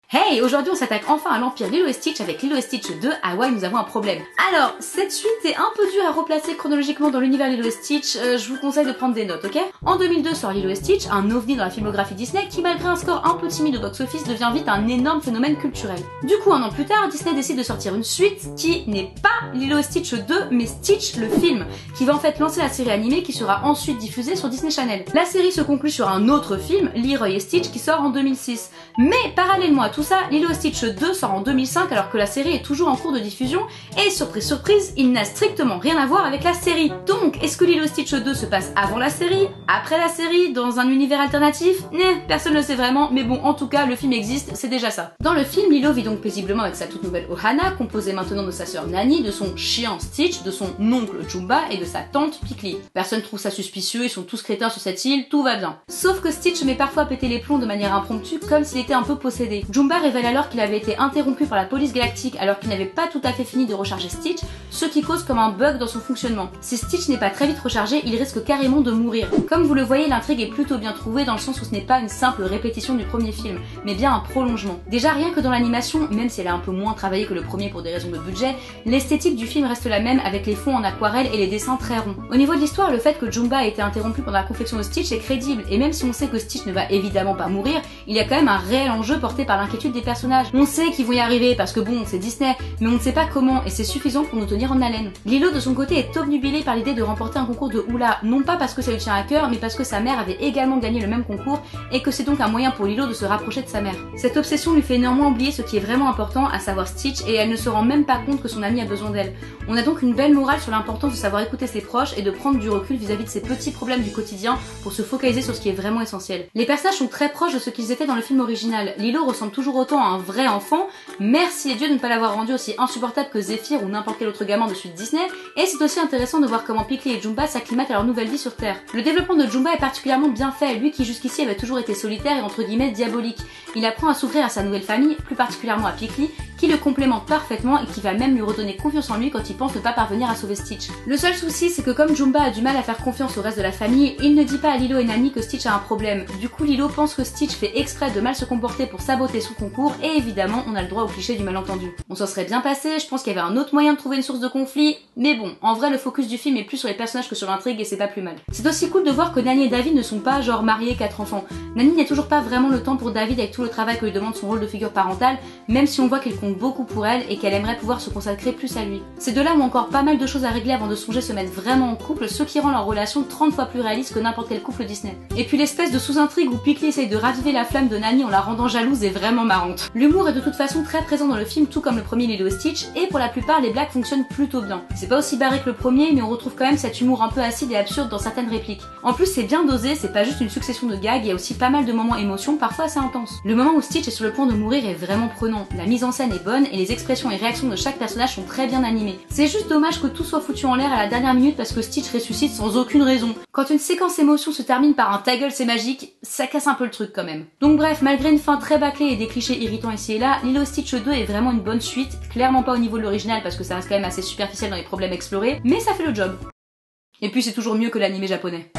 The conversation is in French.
Hey, aujourd'hui on s'attaque enfin à l'empire Lilo et Stitch avec Lilo et Stitch 2, Hawaii nous avons un problème. Alors, cette suite est un peu dure à replacer chronologiquement dans l'univers Lilo et Stitch, je vous conseille de prendre des notes, ok? En 2002 sort Lilo et Stitch, un ovni dans la filmographie Disney qui malgré un score un peu timide au box-office devient vite un énorme phénomène culturel. Du coup, un an plus tard, Disney décide de sortir une suite qui n'est pas Lilo et Stitch 2, mais Stitch le film, qui va en fait lancer la série animée qui sera ensuite diffusée sur Disney Channel. La série se conclut sur un autre film, Leroy et Stitch, qui sort en 2006. Mais parallèlement à tout ça, Lilo et Stitch 2 sort en 2005 alors que la série est toujours en cours de diffusion et surprise surprise, il n'a strictement rien à voir avec la série. Donc, est-ce que Lilo et Stitch 2 se passe avant la série, après la série, dans un univers alternatif? Personne ne le sait vraiment, mais bon, en tout cas, le film existe, c'est déjà ça. Dans le film, Lilo vit donc paisiblement avec sa toute nouvelle Ohana, composée maintenant de sa sœur Nani, de son chien Stitch, de son oncle Jumba et de sa tante Pikli. Personne trouve ça suspicieux, ils sont tous crétins sur cette île, tout va bien. Sauf que Stitch met parfois péter les plombs de manière impromptue, comme s'il était un peu possédé. Jumba révèle alors qu'il avait été interrompu par la police galactique alors qu'il n'avait pas tout à fait fini de recharger Stitch, ce qui cause comme un bug dans son fonctionnement. Si Stitch n'est pas très vite rechargé, il risque carrément de mourir. Comme vous le voyez, l'intrigue est plutôt bien trouvée dans le sens où ce n'est pas une simple répétition du premier film, mais bien un prolongement. Déjà rien que dans l'animation, même si elle est un peu moins travaillée que le premier pour des raisons de budget, l'esthétique du film reste la même avec les fonds en aquarelle et les dessins très ronds. Au niveau de l'histoire, le fait que Jumba ait été interrompu pendant la confection de Stitch est crédible, et même si on sait que Stitch ne va évidemment pas mourir, il y a quand même un réel enjeu porté par l'inquiétude des personnages. On sait qu'ils vont y arriver parce que bon, c'est Disney, mais on ne sait pas comment et c'est suffisant pour nous tenir en haleine. Lilo de son côté est obnubilé par l'idée de remporter un concours de hula, non pas parce que ça lui tient à cœur, mais parce que sa mère avait également gagné le même concours et que c'est donc un moyen pour Lilo de se rapprocher de sa mère. Cette obsession lui fait néanmoins oublier ce qui est vraiment important, à savoir Stitch, et elle ne se rend même pas compte que son amie a besoin d'elle. On a donc une belle morale sur l'importance de savoir écouter ses proches et de prendre du recul vis-à-vis de ses petits problèmes du quotidien pour se focaliser sur ce qui est vraiment essentiel. Les personnages sont très proches de ce qu'ils étaient dans le film original. Lilo ressemble toujours autant à un vrai enfant, merci et Dieu de ne pas l'avoir rendu aussi insupportable que Zephyr ou n'importe quel autre gamin de suite Disney, et c'est aussi intéressant de voir comment Pikli et Jumba s'acclimatent à leur nouvelle vie sur Terre. Le développement de Jumba est particulièrement bien fait, lui qui jusqu'ici avait toujours été solitaire et entre guillemets diabolique. Il apprend à s'ouvrir à sa nouvelle famille, plus particulièrement à Pikli, qui le complémente parfaitement et qui va même lui redonner confiance en lui quand il pense ne pas parvenir à sauver Stitch. Le seul souci, c'est que comme Jumba a du mal à faire confiance au reste de la famille, il ne dit pas à Lilo et Nani que Stitch a un problème. Du coup, Lilo pense que Stitch fait exprès de mal se comporter pour saboter son concours et évidemment, on a le droit au cliché du malentendu. On s'en serait bien passé, je pense qu'il y avait un autre moyen de trouver une source de conflit, mais bon, en vrai, le focus du film est plus sur les personnages que sur l'intrigue et c'est pas plus mal. C'est aussi cool de voir que Nani et David ne sont pas genre mariés 4 enfants. Nani n'a toujours pas vraiment le temps pour David avec tout le travail que lui demande son rôle de figure parentale, même si on voit qu'elle compte beaucoup pour elle et qu'elle aimerait pouvoir se consacrer plus à lui. Ces deux-là ont encore pas mal de choses à régler avant de songer se mettre vraiment en couple, ce qui rend leur relation 30 fois plus réaliste que n'importe quel couple Disney. Et puis l'espèce de sous-intrigue où Pikli essaye de raviver la flamme de Nani en la rendant jalouse est vraiment marrante. L'humour est de toute façon très présent dans le film, tout comme le premier Lilo et Stitch, et pour la plupart les blagues fonctionnent plutôt bien. C'est pas aussi barré que le premier, mais on retrouve quand même cet humour un peu acide et absurde dans certaines répliques. En plus c'est bien dosé, c'est pas juste une succession de gags, il y a aussi pas mal de moments émotions, parfois assez intenses. Le moment où Stitch est sur le point de mourir est vraiment prenant, la mise en scène est bonne et les expressions et réactions de chaque personnage sont très bien animées. C'est juste dommage que tout soit foutu en l'air à la dernière minute parce que Stitch ressuscite sans aucune raison. Quand une séquence émotion se termine par un ta gueule c'est magique, ça casse un peu le truc quand même. Donc bref, malgré une fin très bâclée et des clichés irritants ici et là, Lilo et Stitch 2 est vraiment une bonne suite, clairement pas au niveau de l'original parce que ça reste quand même assez superficiel dans les problèmes explorés, mais ça fait le job. Et puis c'est toujours mieux que l'animé japonais.